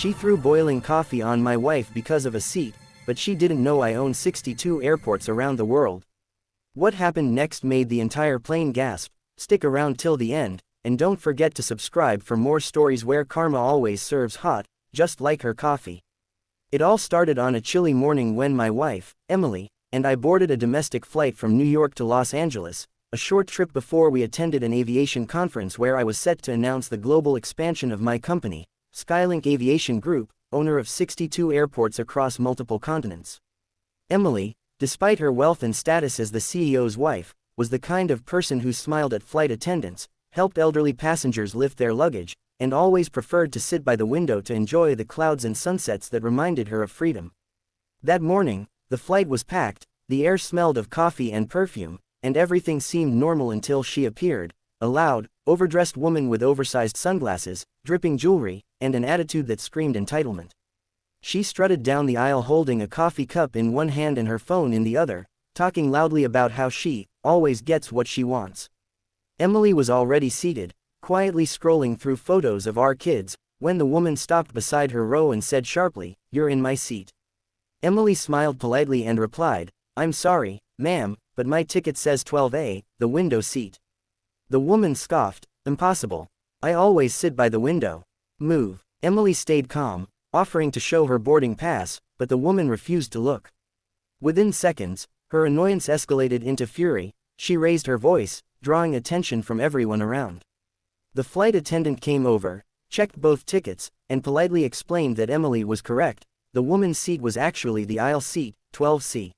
She threw boiling coffee on my wife because of a seat, but she didn't know I own 62 airports around the world. What happened next made the entire plane gasp. Stick around till the end, and don't forget to subscribe for more stories where karma always serves hot, just like her coffee. It all started on a chilly morning when my wife, Emily, and I boarded a domestic flight from New York to Los Angeles, a short trip before we attended an aviation conference where I was set to announce the global expansion of my company, SkyLink Aviation Group, owner of 62 airports across multiple continents. Emily, despite her wealth and status as the CEO's wife, was the kind of person who smiled at flight attendants, helped elderly passengers lift their luggage, and always preferred to sit by the window to enjoy the clouds and sunsets that reminded her of freedom. That morning, the flight was packed, the air smelled of coffee and perfume, and everything seemed normal until she appeared, a loud, overdressed woman with oversized sunglasses, dripping jewelry, and an attitude that screamed entitlement. She strutted down the aisle holding a coffee cup in one hand and her phone in the other, talking loudly about how she always gets what she wants. Emily was already seated, quietly scrolling through photos of our kids, when the woman stopped beside her row and said sharply, "You're in my seat." Emily smiled politely and replied, "I'm sorry, ma'am, but my ticket says 12A, the window seat." The woman scoffed, "Impossible. I always sit by the window. Move." Emily stayed calm, offering to show her boarding pass, but the woman refused to look. Within seconds, her annoyance escalated into fury. She raised her voice, drawing attention from everyone around. The flight attendant came over, checked both tickets, and politely explained that Emily was correct. The woman's seat was actually the aisle seat, 12C.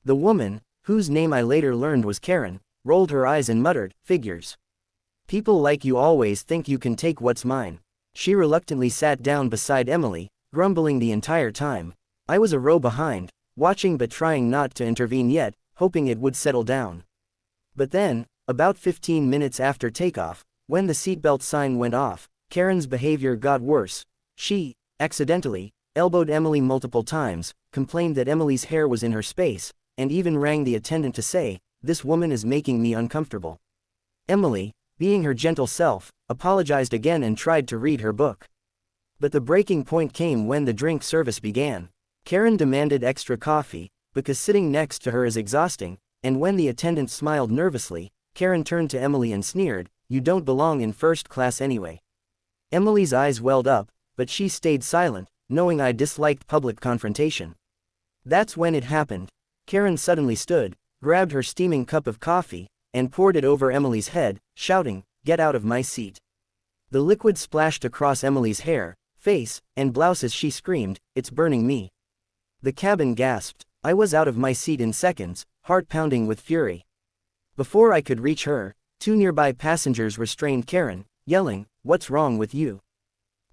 The woman, whose name I later learned was Karen, rolled her eyes and muttered, "Figures. People like you always think you can take what's mine." She reluctantly sat down beside Emily, grumbling the entire time. I was a row behind, watching but trying not to intervene yet, hoping it would settle down. But then, about 15 minutes after takeoff, when the seatbelt sign went off, Karen's behavior got worse. She, accidentally, elbowed Emily multiple times, complained that Emily's hair was in her space, and even rang the attendant to say, "This woman is making me uncomfortable." Emily, being her gentle self, apologized again and tried to read her book. But the breaking point came when the drink service began. Karen demanded extra coffee, because sitting next to her is exhausting, and when the attendant smiled nervously, Karen turned to Emily and sneered, "You don't belong in first class anyway." Emily's eyes welled up, but she stayed silent, knowing I disliked public confrontation. That's when it happened. Karen suddenly stood, grabbed her steaming cup of coffee, and poured it over Emily's head, shouting, "Get out of my seat." The liquid splashed across Emily's hair, face, and blouse as she screamed, "It's burning me." The cabin gasped. I was out of my seat in seconds, heart pounding with fury. Before I could reach her, two nearby passengers restrained Karen, yelling, "What's wrong with you?"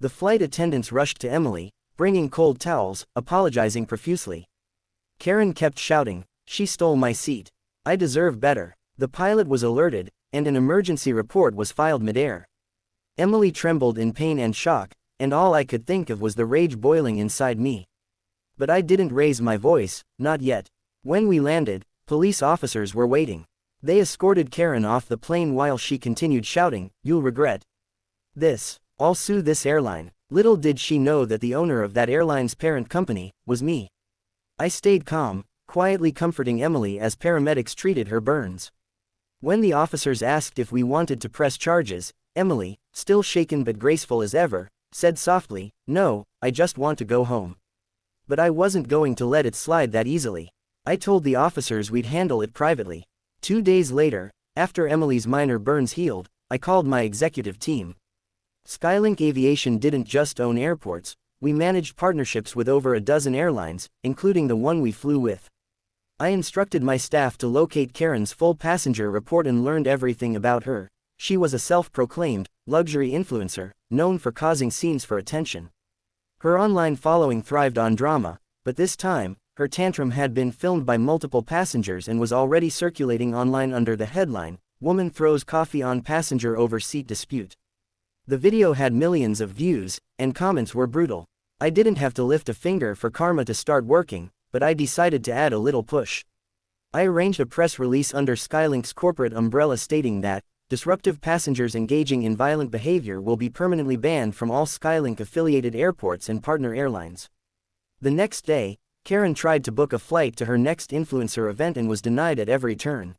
The flight attendants rushed to Emily, bringing cold towels, apologizing profusely. Karen kept shouting, "She stole my seat. I deserve better." The pilot was alerted, and an emergency report was filed midair. Emily trembled in pain and shock, and all I could think of was the rage boiling inside me. But I didn't raise my voice, not yet. When we landed, police officers were waiting. They escorted Karen off the plane while she continued shouting, "You'll regret this. I'll sue this airline." Little did she know that the owner of that airline's parent company was me. I stayed calm, quietly comforting Emily as paramedics treated her burns. When the officers asked if we wanted to press charges, Emily, still shaken but graceful as ever, said softly, "No, I just want to go home." But I wasn't going to let it slide that easily. I told the officers we'd handle it privately. 2 days later, after Emily's minor burns healed, I called my executive team. SkyLink Aviation didn't just own airports, we managed partnerships with over a dozen airlines, including the one we flew with. I instructed my staff to locate Karen's full passenger report and learned everything about her. She was a self-proclaimed luxury influencer, known for causing scenes for attention. Her online following thrived on drama, but this time, her tantrum had been filmed by multiple passengers and was already circulating online under the headline, "Woman Throws Coffee on Passenger Over Seat Dispute." The video had millions of views, and comments were brutal. I didn't have to lift a finger for karma to start working, but I decided to add a little push. I arranged a press release under SkyLink's corporate umbrella stating that, disruptive passengers engaging in violent behavior will be permanently banned from all SkyLink affiliated airports and partner airlines. The next day, Karen tried to book a flight to her next influencer event and was denied at every turn.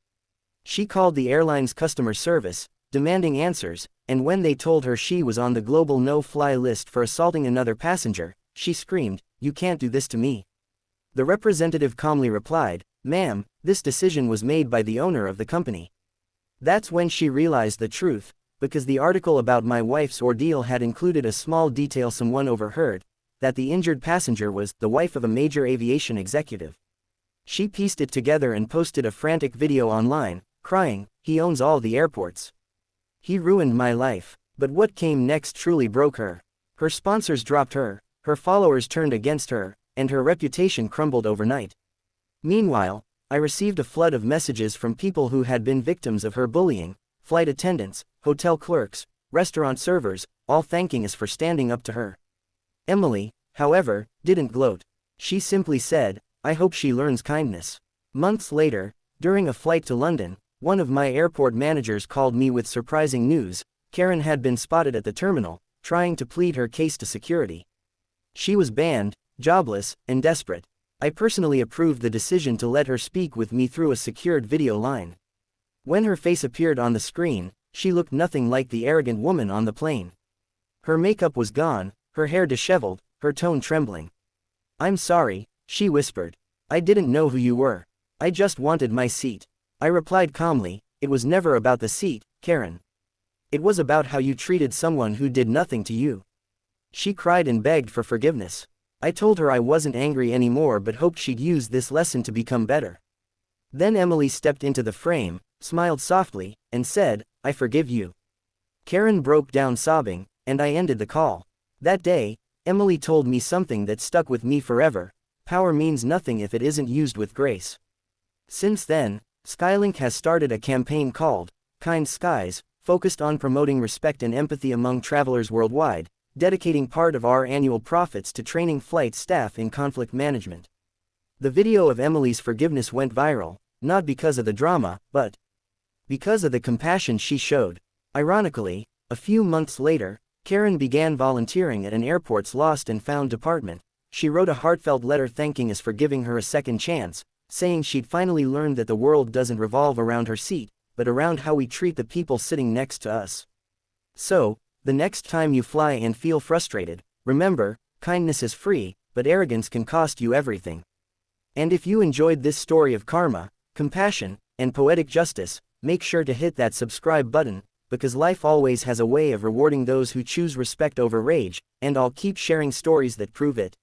She called the airline's customer service, demanding answers, and when they told her she was on the global no-fly list for assaulting another passenger, she screamed, "You can't do this to me." The representative calmly replied, "Ma'am, this decision was made by the owner of the company." That's when she realized the truth, because the article about my wife's ordeal had included a small detail someone overheard, that the injured passenger was the wife of a major aviation executive. She pieced it together and posted a frantic video online, crying, "He owns all the airports. He ruined my life." But what came next truly broke her. Her sponsors dropped her, her followers turned against her, and her reputation crumbled overnight. Meanwhile, I received a flood of messages from people who had been victims of her bullying: flight attendants, hotel clerks, restaurant servers, all thanking us for standing up to her. Emily, however, didn't gloat. She simply said, "I hope she learns kindness." Months later, during a flight to London, one of my airport managers called me with surprising news: Karen had been spotted at the terminal, trying to plead her case to security. She was banned, jobless, and desperate. I personally approved the decision to let her speak with me through a secured video line. When her face appeared on the screen, she looked nothing like the arrogant woman on the plane. Her makeup was gone, her hair disheveled, her tone trembling. "I'm sorry," she whispered. "I didn't know who you were. I just wanted my seat." I replied calmly, "It was never about the seat, Karen. It was about how you treated someone who did nothing to you." She cried and begged for forgiveness. I told her I wasn't angry anymore but hoped she'd use this lesson to become better. Then Emily stepped into the frame, smiled softly, and said, "I forgive you." Karen broke down sobbing, and I ended the call. That day, Emily told me something that stuck with me forever: power means nothing if it isn't used with grace. Since then, SkyLink has started a campaign called Kind Skies, focused on promoting respect and empathy among travelers worldwide, dedicating part of our annual profits to training flight staff in conflict management. The video of Emily's forgiveness went viral, not because of the drama, but because of the compassion she showed. Ironically, a few months later, Karen began volunteering at an airport's lost and found department. She wrote a heartfelt letter thanking us for giving her a second chance, saying she'd finally learned that the world doesn't revolve around her seat, but around how we treat the people sitting next to us. So, the next time you fly and feel frustrated, remember, kindness is free, but arrogance can cost you everything. And if you enjoyed this story of karma, compassion, and poetic justice, make sure to hit that subscribe button, because life always has a way of rewarding those who choose respect over rage, and I'll keep sharing stories that prove it.